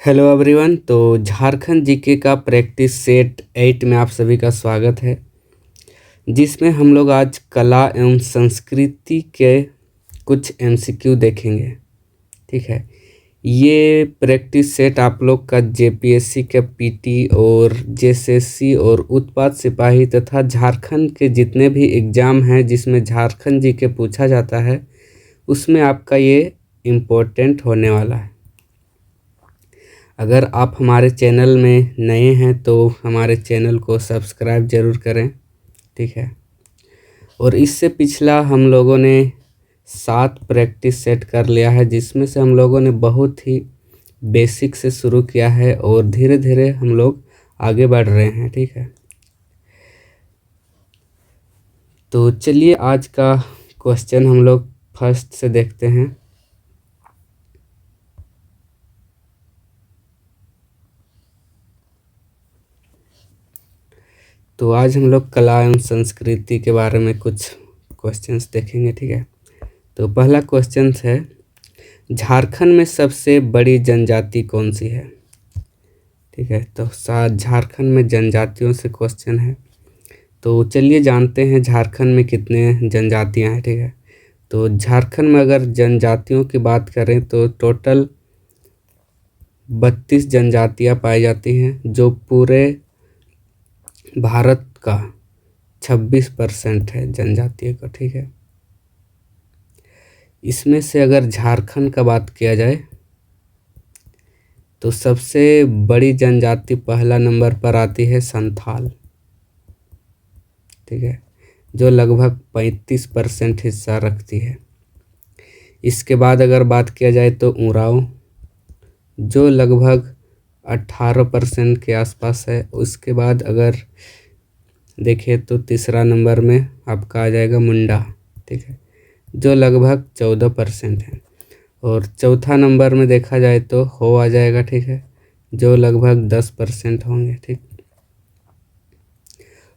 Hello everyone. तो Jharkhand GK का practice set 8 में आप सभी का स्वागत है, जिसमें हम लोग आज कला एवं संस्कृति के कुछ एमसीक्यू देखेंगे। ठीक है, ये प्रैक्टिस सेट आप लोग का जेपीएससी के पीटी और जेएसएससी और उत्पाद सिपाही तथा झारखंड के जितने भी एग्ज़ाम हैं जिसमें झारखंड जीके पूछा जाता है, उसमें आपका ये इम्पोर्टेंट होने वाला है। अगर आप हमारे चैनल में नए हैं तो हमारे चैनल को सब्सक्राइब ज़रूर करें। ठीक है, और इससे पिछला हम लोगों ने 7 प्रैक्टिस सेट कर लिया है, जिसमें से हम लोगों ने बहुत ही बेसिक से शुरू किया है और धीरे धीरे हम लोग आगे बढ़ रहे हैं। ठीक है, तो चलिए आज का क्वेश्चन हम लोग फर्स्ट से देखते हैं। तो आज हम लोग कला एवं संस्कृति के बारे में कुछ क्वेश्चंस देखेंगे। ठीक है, तो पहला क्वेश्चन है, झारखंड में सबसे बड़ी जनजाति कौन सी है? ठीक है, तो झारखंड में जनजातियों से क्वेश्चन है। तो चलिए जानते हैं झारखंड में कितने जनजातियां हैं। ठीक है, तो झारखंड में अगर जनजातियों की बात करें तो टोटल 32 जनजातियां पाई जाती हैं, जो पूरे भारत का 26% है जनजातियों का। ठीक है, इसमें से अगर झारखंड का बात किया जाए तो सबसे बड़ी जनजाति पहला नंबर पर आती है संथाल। ठीक है, जो लगभग 35% हिस्सा रखती है। इसके बाद अगर बात किया जाए तो उरांव, जो लगभग 18% के आसपास है। उसके बाद अगर देखें तो तीसरा नंबर में आपका आ जाएगा मुंडा। ठीक है, जो लगभग 14% है। और चौथा नंबर में देखा जाए तो हो आ जाएगा। ठीक है, जो लगभग 10% होंगे। ठीक,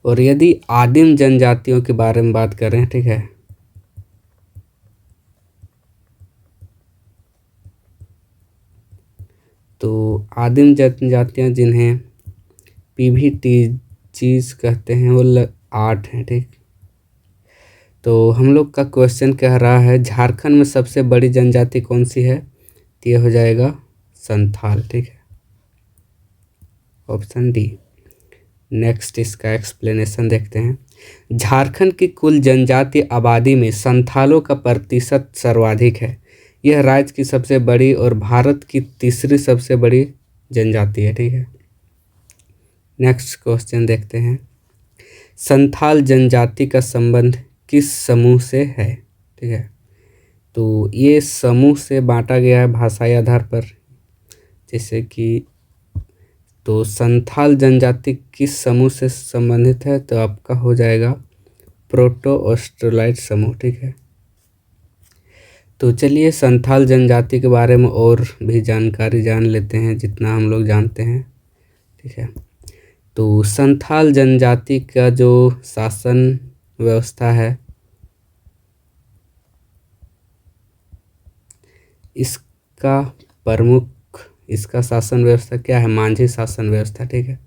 और यदि आदिम जनजातियों के बारे में बात करें, ठीक है, तो आदिम जनजातियां जिन्हें पीवीटीजीज कहते हैं वो 8 हैं। ठीक, तो हम लोग का क्वेश्चन कह रहा है झारखंड में सबसे बड़ी जनजाति कौन सी है? तो ये हो जाएगा संथाल। ठीक है, ऑप्शन डी। नेक्स्ट इसका एक्सप्लेनेशन देखते हैं। झारखंड की कुल जनजातीय आबादी में संथालों का प्रतिशत सर्वाधिक है। यह राज्य की सबसे बड़ी और भारत की तीसरी सबसे बड़ी जनजाति है। ठीक है, नेक्स्ट क्वेश्चन देखते हैं। संथाल जनजाति का संबंध किस समूह से है? ठीक है, तो ये समूह से बांटा गया है भाषाई आधार पर, जैसे कि तो संथाल जनजाति किस समूह से संबंधित है? तो आपका हो जाएगा प्रोटो ऑस्ट्रेलाइड समूह। ठीक है, तो चलिए संथाल जनजाति के बारे में और भी जानकारी जान लेते हैं जितना हम लोग जानते हैं। ठीक है, तो संथाल जनजाति का जो शासन व्यवस्था है, इसका प्रमुख इसका शासन व्यवस्था क्या है? मांझी शासन व्यवस्था। ठीक है,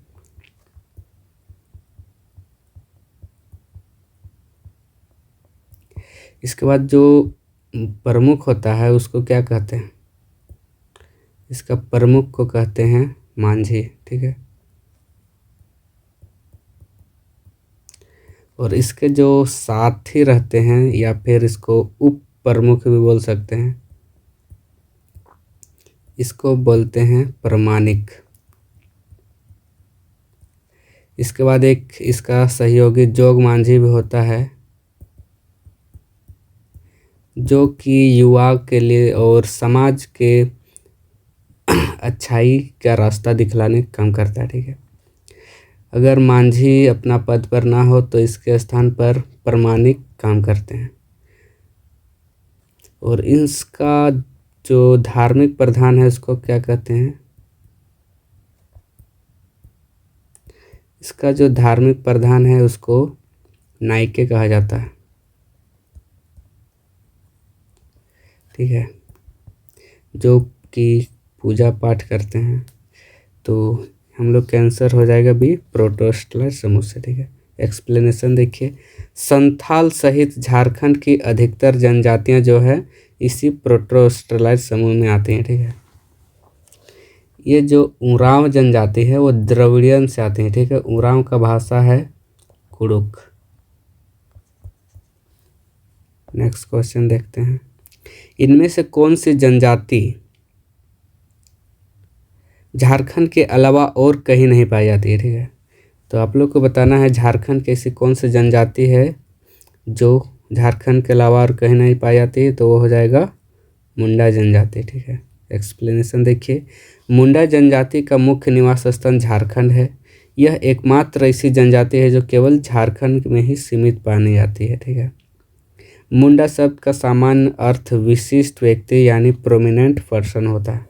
इसके बाद जो प्रमुख होता है उसको क्या कहते हैं? इसका प्रमुख को कहते हैं मांझी। ठीक है, और इसके जो साथी रहते हैं या फिर इसको उप प्रमुख भी बोल सकते हैं, इसको बोलते हैं प्रमाणिक। इसके बाद एक इसका सहयोगी जोग मांझी भी होता है, जो कि युवा के लिए और समाज के अच्छाई का रास्ता दिखलाने का काम करता है। ठीक है, अगर मांझी अपना पद पर ना हो तो इसके स्थान पर प्रमाणिक काम करते हैं। और इसका जो धार्मिक प्रधान है उसको क्या कहते हैं? इसका जो धार्मिक प्रधान है उसको नाइके कहा जाता है। ठीक है, जो कि पूजा पाठ करते हैं। तो हम लोग का आंसर हो जाएगा बी, प्रोटोस्टलाइट समूह से। ठीक है, एक्सप्लेनेशन देखिए। संथाल सहित झारखंड की अधिकतर जनजातियां जो है इसी प्रोटोस्टलाइट समूह में आती हैं। ठीक है, ये जो उरांव जनजाति है वो द्रविड़ियन से आती है। ठीक है, उरांव का भाषा है कुड़ुक। नेक्स्ट क्वेश्चन देखते हैं। इनमें से कौन सी जनजाति झारखंड के अलावा और कहीं नहीं पाई जाती है? ठीक है, तो आप लोग को बताना है झारखंड की ऐसी कौन सी जनजाति है जो झारखंड के अलावा और कहीं नहीं पाई जाती है, तो वो हो जाएगा मुंडा जनजाति। ठीक है, एक्सप्लेनेशन देखिए। मुंडा जनजाति का मुख्य निवास स्थान झारखंड है। यह एकमात्र ऐसी जनजाति है जो केवल झारखंड में ही सीमित पाई जाती है। ठीक है, मुंडा शब्द का सामान्य अर्थ विशिष्ट व्यक्ति यानी प्रोमिनेंट पर्सन होता है।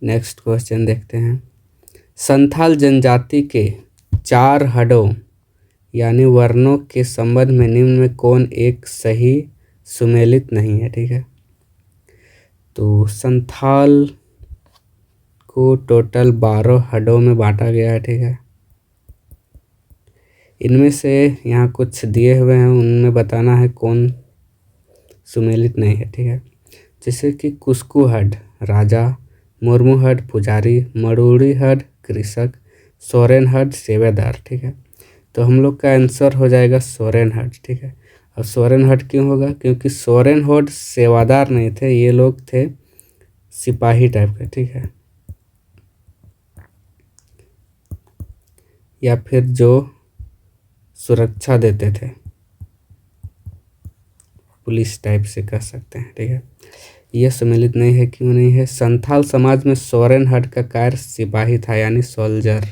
नेक्स्ट क्वेश्चन देखते हैं। संथाल जनजाति के 4 हडों यानी वर्णों के संबंध में निम्न में कौन एक सही सुमेलित नहीं है? ठीक है, तो संथाल को टोटल 12 हडों में बांटा गया है। ठीक है, इनमें से यहाँ कुछ दिए हुए हैं, उनमें बताना है कौन सुमेलित नहीं है। ठीक है, जैसे कि कुस्कू हड राजा, मुर्मू हड पुजारी, मड़ूड़ी हड कृषक, सोरेन हड सेवेदार। ठीक है, तो हम लोग का आंसर हो जाएगा सोरेन हड। ठीक है, अब सोरेन हड क्यों होगा? क्योंकि सोरेन हड सेवादार नहीं थे, ये लोग थे सिपाही टाइप के। ठीक है, या फिर जो सुरक्षा देते थे, पुलिस टाइप से कह सकते हैं। ठीक है, यह सम्मिलित नहीं है। क्यों नहीं है? संथाल समाज में सोरेन हड का कार्य सिपाही था यानी सोल्जर।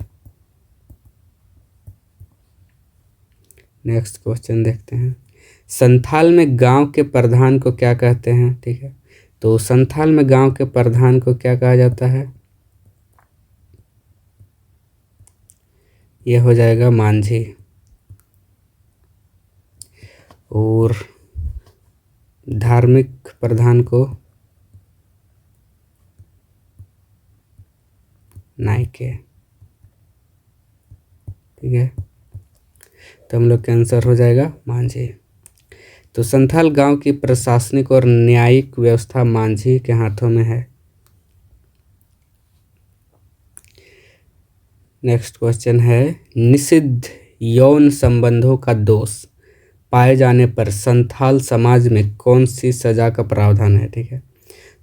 नेक्स्ट क्वेश्चन देखते हैं। संथाल में गांव के प्रधान को क्या कहते हैं? ठीक है, तो संथाल में गांव के प्रधान को क्या कहा जाता है? यह हो जाएगा मांझी। और धार्मिक प्रधान को नायके। ठीक है, तो हम लोग का आंसर हो जाएगा मांझी। तो संथाल गांव की प्रशासनिक और न्यायिक व्यवस्था मांझी के हाथों में है। नेक्स्ट क्वेश्चन है। निषिद्ध यौन संबंधों का दोष पाए जाने पर संथाल समाज में कौन सी सज़ा का प्रावधान है? ठीक है,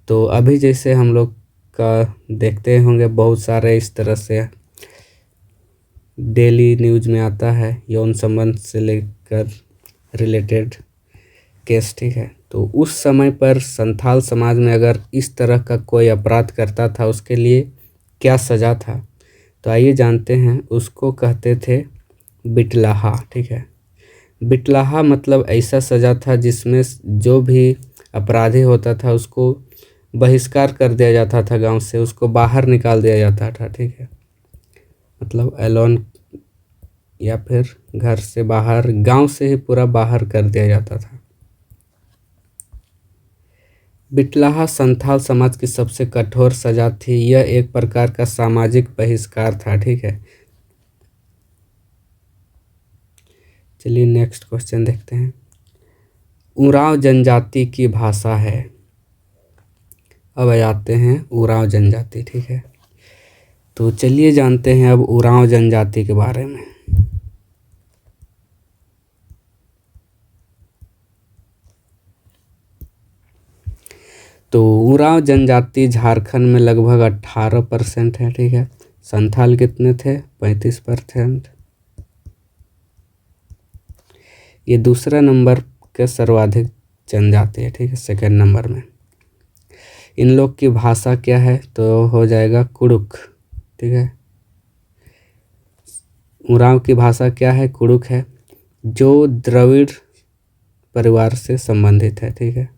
तो अभी जैसे हम लोग का देखते होंगे बहुत सारे इस तरह से डेली न्यूज़ में आता है यौन संबंध से लेकर रिलेटेड केस। ठीक है, तो उस समय पर संथाल समाज में अगर इस तरह का कोई अपराध करता था उसके लिए क्या सज़ा था? तो आइए जानते हैं। उसको कहते थे बिटलाहा। ठीक है, बिटलाहा मतलब ऐसा सज़ा था जिसमें जो भी अपराधी होता था उसको बहिष्कार कर दिया जाता था गांव से, उसको बाहर निकाल दिया जाता था। ठीक है, मतलब एलोन या फिर घर से बाहर, गांव से ही पूरा बाहर कर दिया जाता था। बिटलाहा संथाल समाज की सबसे कठोर सजा थी। यह एक प्रकार का सामाजिक बहिष्कार था। ठीक है, चलिए नेक्स्ट क्वेश्चन देखते हैं। उरांव जनजाति की भाषा है। अब आते हैं उरांव जनजाति। ठीक है, तो चलिए जानते हैं अब उरांव जनजाति के बारे में। तो उरांव जनजाति झारखंड में लगभग 18% है। ठीक है, संथाल कितने थे? 35%। ये दूसरा नंबर के सर्वाधिक जनजाति है। ठीक है, सेकंड नंबर में। इन लोग की भाषा क्या है? तो हो जाएगा कुड़ुक। ठीक है, उरांव की भाषा क्या है? कुड़ुक है, जो द्रविड़ परिवार से संबंधित है। ठीक है,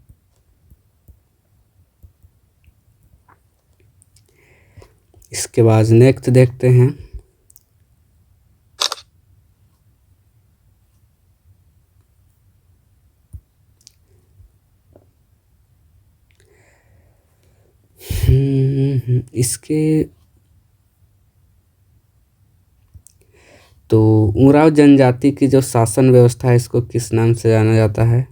इसके बाद नेक्स्ट देखते हैं। इसके तो उरांव जनजाति की जो शासन व्यवस्था है इसको किस नाम से जाना जाता है?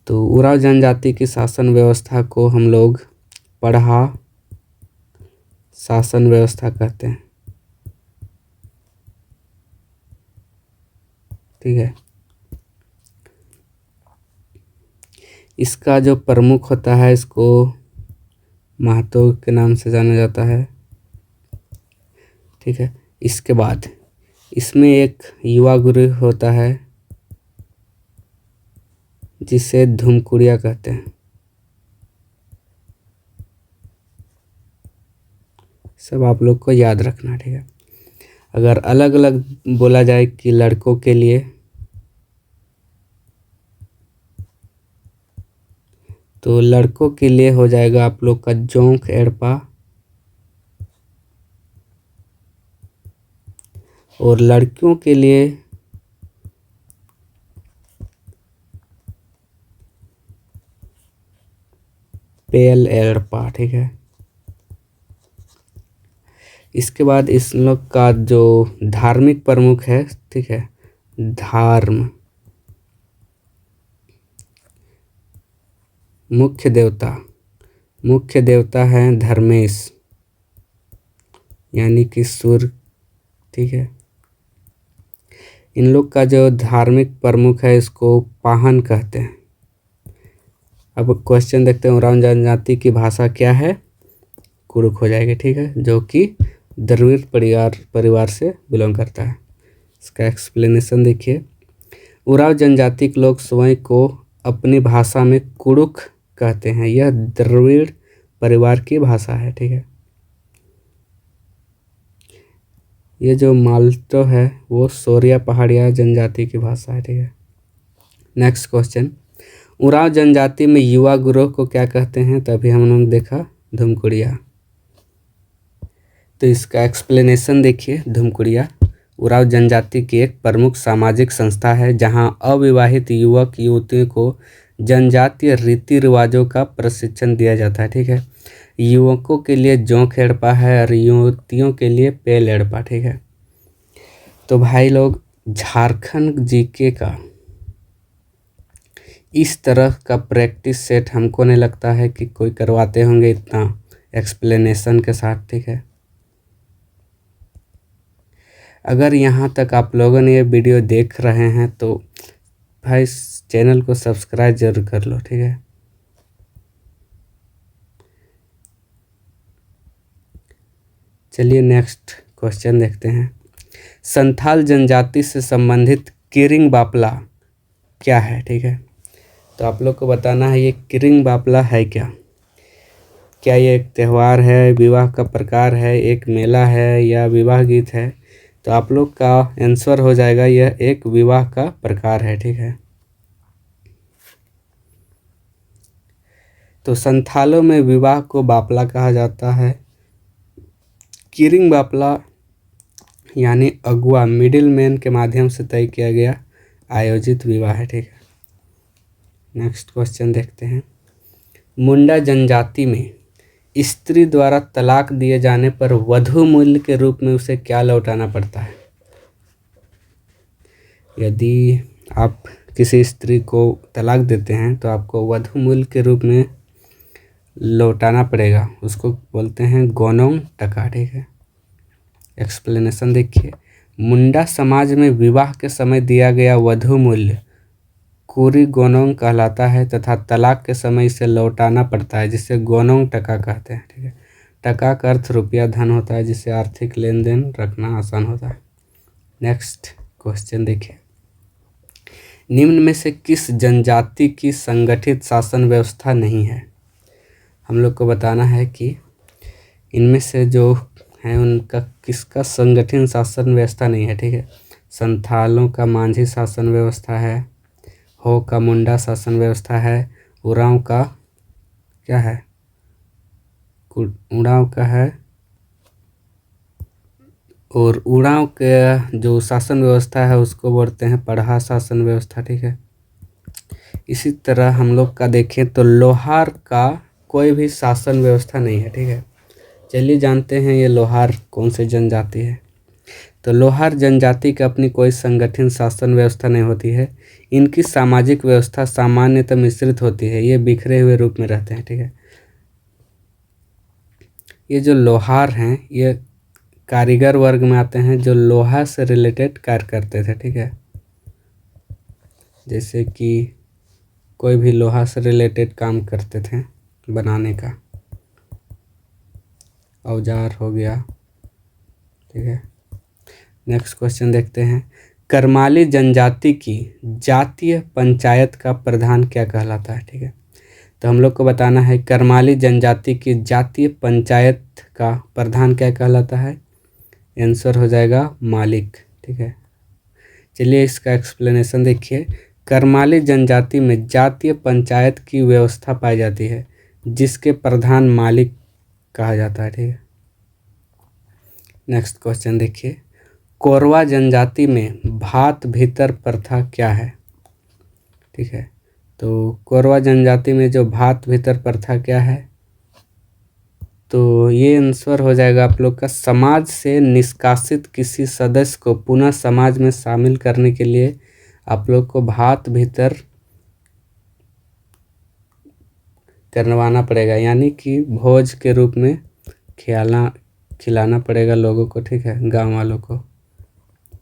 तो उरांव जनजाति की शासन व्यवस्था को हम लोग पढ़ा शासन व्यवस्था कहते हैं। ठीक है। इसका जो प्रमुख होता है इसको महतो के नाम से जाना जाता है। ठीक है। इसके बाद इसमें एक युवा गुरु होता है जिसे धुमकुड़िया कहते हैं। सब आप लोग को याद रखना। ठीक है। अगर अलग अलग बोला जाए कि लड़कों के लिए, तो लड़कों के लिए हो जाएगा आप लोग का जोंक एड़पा, और लड़कियों के लिए पेल एड़पा। ठीक है। इसके बाद इस लोग का जो धार्मिक प्रमुख है, ठीक है, मुख्य देवता है धर्मेश, यानी कि सूर्य। ठीक है। इन लोग का जो धार्मिक प्रमुख है इसको पाहन कहते हैं। अब क्वेश्चन देखते हैं, उरांव जनजाति की भाषा क्या है? कुड़ुक हो जाएगी। ठीक है। जो कि द्रविड़ परिवार से बिलोंग करता है। इसका एक्सप्लेनेशन देखिए। उरांव जनजाति के लोग स्वयं को अपनी भाषा में कुड़ुक कहते हैं। यह द्रविड़ परिवार की भाषा है। ठीक है। ये जो माल्टो है वो सोरिया पहाड़िया जनजाति की भाषा है। ठीक है। नेक्स्ट क्वेश्चन, उरांव जनजाति में युवा गिरोह को क्या कहते हैं? तो अभी हम लोग देखा धुमकुड़िया। तो इसका एक्सप्लेनेशन देखिए। धुमकुड़िया उरांव जनजाति की एक प्रमुख सामाजिक संस्था है जहां अविवाहित युवक युवतियों को जनजातीय रीति रिवाजों का प्रशिक्षण दिया जाता है। ठीक है। युवकों के लिए जोंक एड़पा है और युवतियों के लिए पेल एड़पा। ठीक है। तो भाई लोग, झारखंड जीके का इस तरह का प्रैक्टिस सेट हमको नहीं लगता है कि कोई करवाते होंगे इतना एक्सप्लेनेशन के साथ। ठीक है। अगर यहाँ तक आप लोगों ने ये वीडियो देख रहे हैं तो भाई चैनल को सब्सक्राइब जरूर कर लो। ठीक है। चलिए नेक्स्ट क्वेश्चन देखते हैं। संथाल जनजाति से संबंधित किरिंग बापला क्या है? ठीक है। तो आप लोग को बताना है ये किरिंग बापला है क्या? क्या ये एक त्यौहार है, विवाह का प्रकार है, एक मेला है, या विवाह गीत है? तो आप लोग का आंसर हो जाएगा यह एक विवाह का प्रकार है। ठीक है। तो संथालों में विवाह को बापला कहा जाता है। किरिंग बापला यानी अगुआ मिडिल मैन के माध्यम से तय किया गया आयोजित विवाह है। ठीक है। नेक्स्ट क्वेश्चन देखते हैं। मुंडा जनजाति में स्त्री द्वारा तलाक दिए जाने पर वधू मूल्य के रूप में उसे क्या लौटाना पड़ता है? यदि आप किसी स्त्री को तलाक देते हैं तो आपको वधू मूल्य के रूप में लौटाना पड़ेगा। उसको बोलते हैं गोनोंग टका। ठीक है। एक्सप्लेनेशन देखिए। मुंडा समाज में विवाह के समय दिया गया वधू मूल्य कुरी गोनोंग कहलाता है तथा तलाक के समय इसे लौटाना पड़ता है, जिसे गोनोंग टका कहते हैं। ठीक है। टका का अर्थ रुपया धन होता है, जिससे आर्थिक लेन देन रखना आसान होता है। नेक्स्ट क्वेश्चन देखिए। निम्न में से किस जनजाति की संगठित शासन व्यवस्था नहीं है? हम लोग को बताना है कि इनमें से जो है उनका किसका संगठित शासन व्यवस्था नहीं है। ठीक है। संथालों का मांझी शासन व्यवस्था है, हो का मुंडा शासन व्यवस्था है, उरांव का क्या है, उरांव का है, और उरांव के जो शासन व्यवस्था है उसको बोलते हैं पढ़ा शासन व्यवस्था। ठीक है। इसी तरह हम लोग का देखें तो लोहार का कोई भी शासन व्यवस्था नहीं है, ठीक है। चलिए जानते हैं ये लोहार कौन सी जनजाति है। तो लोहार जनजाति की अपनी कोई संगठित शासन व्यवस्था नहीं होती है। इनकी सामाजिक व्यवस्था सामान्यतः मिश्रित होती है, ये बिखरे हुए रूप में रहते हैं, ठीक है। ये जो लोहार हैं ये कारीगर वर्ग में आते हैं जो लोहा से रिलेटेड कार्य करते थे, ठीक है। जैसे कि कोई भी लोहा से रिलेटेड काम करते थे, बनाने का औजार हो गया, ठीक है। नेक्स्ट क्वेश्चन देखते हैं। करमाली जनजाति की जातीय पंचायत का प्रधान क्या कहलाता है, ठीक है। तो हम लोग को बताना है करमाली जनजाति की जातीय पंचायत का प्रधान क्या कहलाता है। आंसर हो जाएगा मालिक, ठीक है। चलिए इसका एक्सप्लेनेशन देखिए। करमाली जनजाति में जातीय पंचायत की व्यवस्था पाई जाती है जिसके प्रधान मालिक कहा जाता है, ठीक है। नेक्स्ट क्वेश्चन देखिए। कोरवा जनजाति में भात भीतर प्रथा क्या है, ठीक है। तो कोरवा जनजाति में जो भात भीतर प्रथा क्या है, तो ये आंसर हो जाएगा आप लोग का समाज से निष्कासित किसी सदस्य को पुनः समाज में शामिल करने के लिए आप लोग को भात भीतर करवाना पड़ेगा, यानी कि भोज के रूप में खिलाना पड़ेगा लोगों को, ठीक है, गांव वालों को,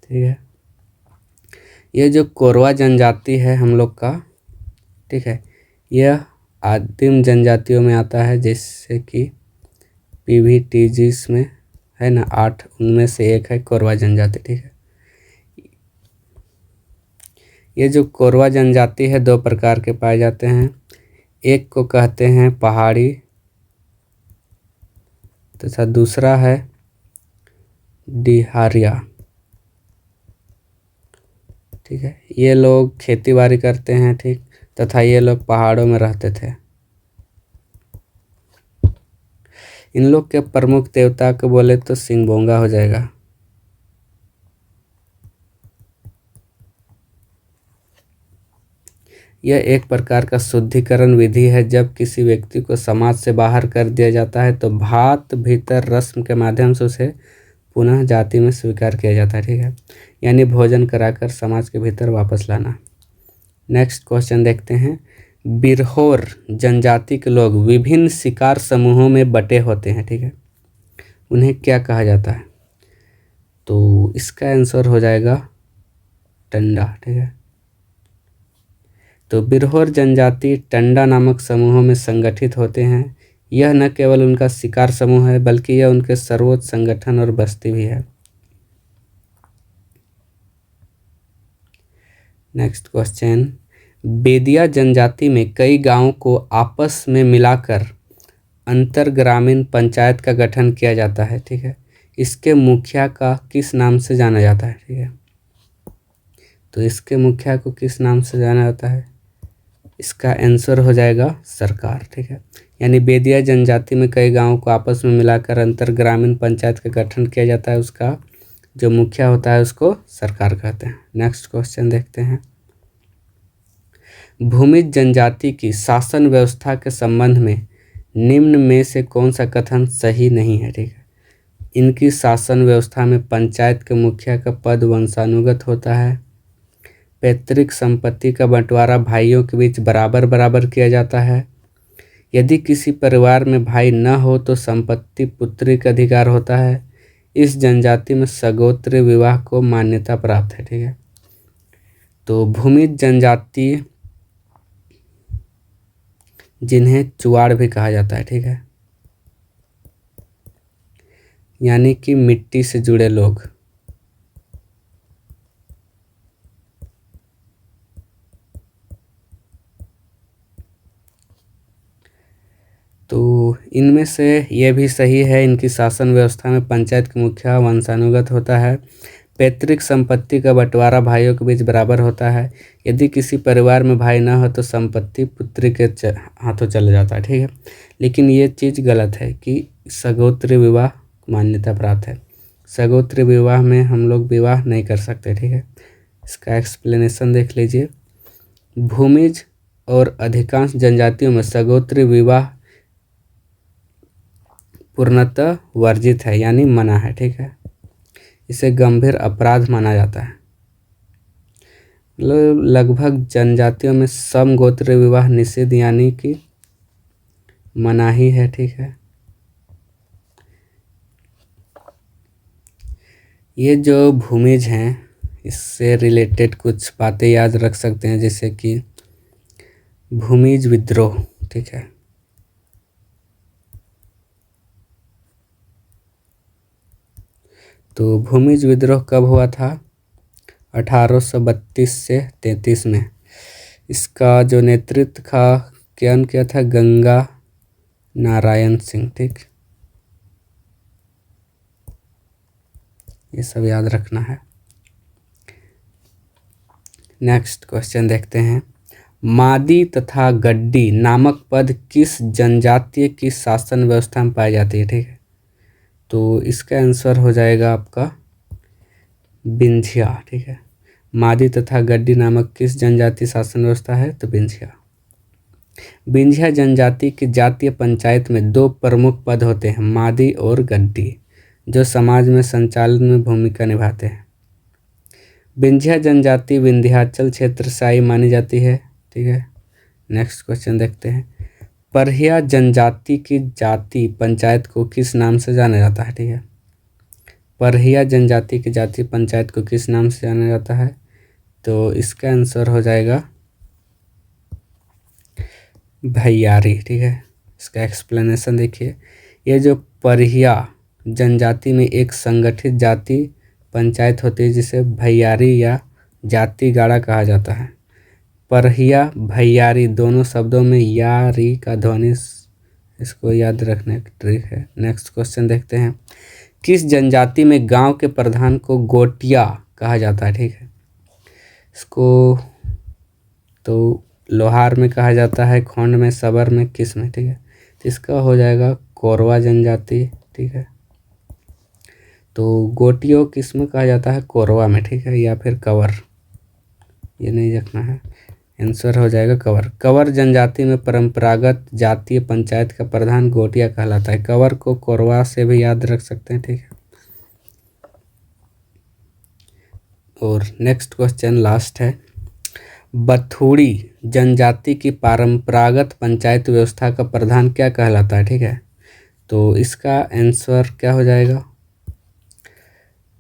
ठीक है। ये जो कोरवा जनजाति है हम लोग का, ठीक है, यह आदिम जनजातियों में आता है, जैसे कि PVTGs में है ना 8, उनमें से एक है कोरवा जनजाति, ठीक है। ये जो कोरवा जनजाति है 2 प्रकार के पाए जाते हैं। एक को कहते हैं पहाड़ी तथा दूसरा है डिहारिया, ठीक है। ये लोग खेती बाड़ी करते हैं, ठीक, तथा ये लोग पहाड़ों में रहते थे। इन लोग के प्रमुख देवता को बोले तो सिंगबोंगा हो जाएगा। यह एक प्रकार का शुद्धिकरण विधि है। जब किसी व्यक्ति को समाज से बाहर कर दिया जाता है तो भात भीतर रस्म के माध्यम से उसे पुनः जाति में स्वीकार किया जाता है, ठीक है, यानी भोजन कराकर समाज के भीतर वापस लाना। नेक्स्ट क्वेश्चन देखते हैं। बिरहोर जनजाति के लोग विभिन्न शिकार समूहों में बटे होते हैं, ठीक है। उन्हें क्या कहा जाता है, तो इसका आंसर हो जाएगा टंडा, ठीक है। तो बिरहोर जनजाति टंडा नामक समूहों में संगठित होते हैं। यह न केवल उनका शिकार समूह है बल्कि यह उनके सर्वोच्च संगठन और बस्ती भी है। Next question. बेदिया जनजाति में कई गांवों को आपस में मिलाकर अंतर ग्रामीण पंचायत का गठन किया जाता है, ठीक है। इसके मुखिया का किस नाम से जाना जाता है, ठीक है। तो इसके मुखिया को किस नाम से जाना जाता है, इसका आंसर हो जाएगा सरकार, ठीक है। यानी बेदिया जनजाति में कई गांवों को आपस में मिलाकर अंतर ग्रामीण पंचायत का गठन किया जाता है। उसका जो मुखिया होता है उसको सरकार कहते हैं। नेक्स्ट क्वेश्चन देखते हैं। भूमिज जनजाति की शासन व्यवस्था के संबंध में निम्न में से कौन सा कथन सही नहीं है, ठीक है। इनकी शासन व्यवस्था में पंचायत के मुखिया का पद वंशानुगत होता है। पैतृक संपत्ति का बंटवारा भाइयों के बीच बराबर बराबर किया जाता है। यदि किसी परिवार में भाई न हो तो संपत्ति पुत्री का अधिकार होता है। इस जनजाति में सगोत्र विवाह को मान्यता प्राप्त है, ठीक है। तो भूमिज जनजाति जिन्हें चुआड़ भी कहा जाता है, ठीक है, यानी कि मिट्टी से जुड़े लोग। तो इनमें से ये भी सही है। इनकी शासन व्यवस्था में पंचायत के मुखिया वंशानुगत होता है। पैतृक संपत्ति का बंटवारा भाइयों के बीच बराबर होता है। यदि किसी परिवार में भाई न हो तो संपत्ति पुत्री के हाथों चला जाता है, ठीक है। लेकिन ये चीज़ गलत है कि सगोत्र विवाह मान्यता प्राप्त है। सगोत्र विवाह में हम लोग विवाह नहीं कर सकते, ठीक है। इसका एक्सप्लेनेशन देख लीजिए। भूमिज और अधिकांश जनजातियों में सगोत्री विवाह पूर्णतः वर्जित है, यानी मना है। ठीक है, इसे गंभीर अपराध माना जाता है। लगभग जनजातियों में समगोत्रीय विवाह निषिद्ध यानी कि मनाही है। ठीक है, ये जो भूमिज हैं इससे रिलेटेड कुछ बातें याद रख सकते हैं, जैसे कि भूमिज विद्रोह। ठीक है, तो भूमिज विद्रोह कब हुआ था? 1832 से 33 में। इसका जो नेतृत्व किया था गंगा नारायण सिंह। ठीक, ये सब याद रखना है। नेक्स्ट क्वेश्चन देखते हैं। मादी तथा गड्डी नामक पद किस जनजातीय की शासन व्यवस्था में पाई जाती है? ठीक है, तो इसका आंसर हो जाएगा आपका बिंझिया। ठीक है, मादी तथा गड्डी नामक किस जनजाति शासन व्यवस्था है? तो बिंझिया। बिंझिया जनजाति की जातीय पंचायत में दो प्रमुख पद होते हैं, मादी और गड्डी, जो समाज में संचालन में भूमिका निभाते हैं। बिंझिया जनजाति विंध्याचल क्षेत्र से आई मानी जाती है। ठीक है, नेक्स्ट क्वेश्चन देखते हैं। परहिया जनजाति की जाति पंचायत को किस नाम से जाना जाता है? ठीक है, परहिया जनजाति की जाति पंचायत को किस नाम से जाना जाता है? तो इसका आंसर हो जाएगा भैयारी। ठीक है, इसका एक्सप्लेनेशन देखिए। ये जो परहिया जनजाति में एक संगठित जाति पंचायत होती है जिसे भैयारी या जाति गाड़ा कहा जाता है। परहिया भैयारी दोनों शब्दों में या री का ध्वनि, इसको याद रखने की ट्रिक है। नेक्स्ट क्वेश्चन देखते हैं। किस जनजाति में गांव के प्रधान को गोटिया कहा जाता है? ठीक है, इसको तो लोहार में कहा जाता है, खोंड में, सबर में, किस में? ठीक है, तो इसका हो जाएगा कोरवा जनजाति। ठीक है, तो गोटियों किस में कहा जाता है? कोरवा में। ठीक है, या फिर कवर, ये नहीं रखना है, आंसर हो जाएगा कवर। कवर जनजाति में परंपरागत जातीय पंचायत का प्रधान गोटिया कहलाता है। कवर को कोरवा से भी याद रख सकते हैं। ठीक है, और नेक्स्ट क्वेश्चन लास्ट है। बथुड़ी जनजाति की परंपरागत पंचायत व्यवस्था का प्रधान क्या कहलाता है? ठीक है, तो इसका आंसर क्या हो जाएगा?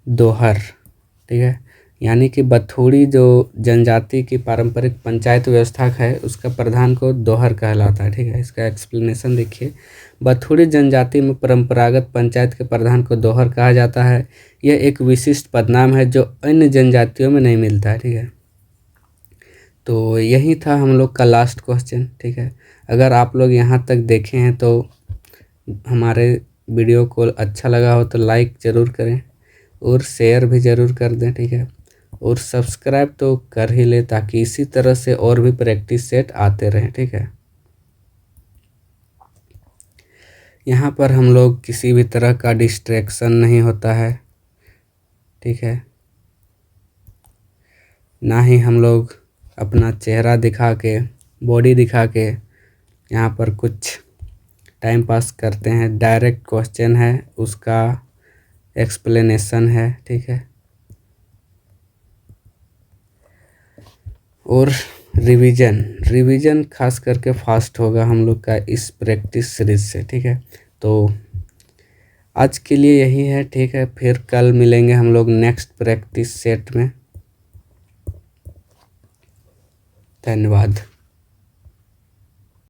दोहर। ठीक है, यानी कि बथुड़ी जो जनजाति की पारंपरिक पंचायत व्यवस्था है उसका प्रधान को दोहर कहलाता है। ठीक है, इसका एक्सप्लेनेशन देखिए। बथुड़ी जनजाति में परंपरागत पंचायत के प्रधान को दोहर कहा जाता है। यह एक विशिष्ट पदनाम है जो अन्य जनजातियों में नहीं मिलता है। ठीक है, तो यही था हम लोग का लास्ट क्वेश्चन। ठीक है, अगर आप लोग यहाँ तक देखे हैं तो हमारे वीडियो को अच्छा लगा हो तो लाइक ज़रूर करें और शेयर भी ज़रूर कर दें। ठीक है, और सब्सक्राइब तो कर ही ले ताकि इसी तरह से और भी प्रैक्टिस सेट आते रहें। ठीक है, यहाँ पर हम लोग किसी भी तरह का डिस्ट्रैक्शन नहीं होता है। ठीक है, ना ही हम लोग अपना चेहरा दिखा के, बॉडी दिखा के यहाँ पर कुछ टाइम पास करते हैं। डायरेक्ट क्वेश्चन है, उसका एक्सप्लेनेशन है। ठीक है, और रिवीजन खास करके फास्ट होगा हम लोग का इस प्रैक्टिस सीरीज से। ठीक है, तो आज के लिए यही है। ठीक है, फिर कल मिलेंगे हम लोग नेक्स्ट प्रैक्टिस सेट में। धन्यवाद।